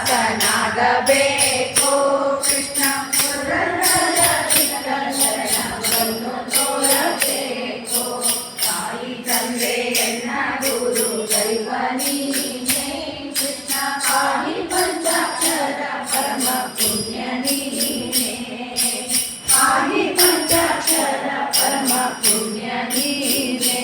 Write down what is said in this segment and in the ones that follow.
ದಾಸನಾಗಬೇಕು ಕೃಷ್ಣ ಪುರಂದರ ಶರಣವನ್ನು ತೋರಬೇಕು ತಾಯಿ ತಂದೆಯನ್ನ ಗುರು ದೈವ ನೀನೇ ಕೃಷ್ಣ ಪಾಹಿ ಪಂಚಾಕ್ಷರ ಪರಮ ಪುಣ್ಯ ನೀನೇ ಪಾಹಿ ಪಂಚಾಕ್ಷರ ಪರಮ ಪುಣ್ಯ ನೀನೇ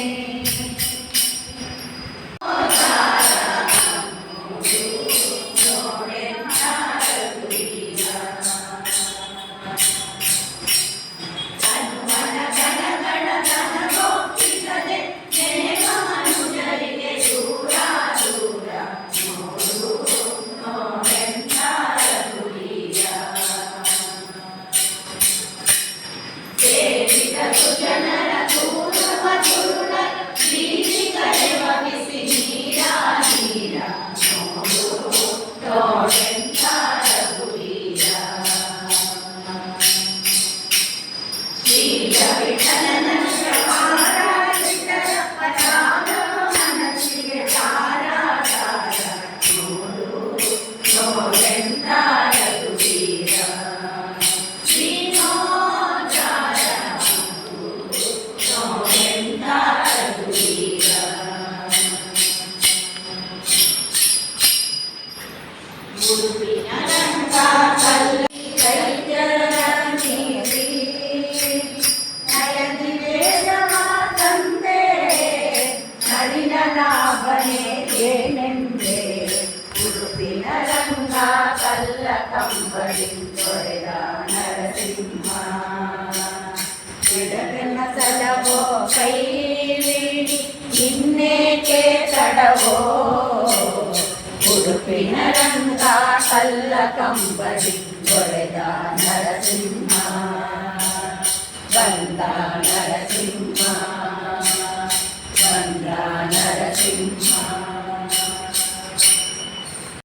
ಏನೆಂದೇ ಉಡುಪಿನ ರಂಗ ಕಲ್ಲ ಕಂಬಳಿ ತೊರೆದ ನರಸಿಂಹ ಬಿಡದನ ಸಲವೋ ಕೈಲಿಡಿ ಇನ್ನೇಕೆ ತಡವೋ ಉಡುಪಿನ ರಂಗ ಕಲ್ಲ ಕಂಬಳಿ ತೊರೆದ ನರಸಿಂಹ ಬಂದ ನರಸಿಂಹ ಬಂದ ನರಸಿಂಹ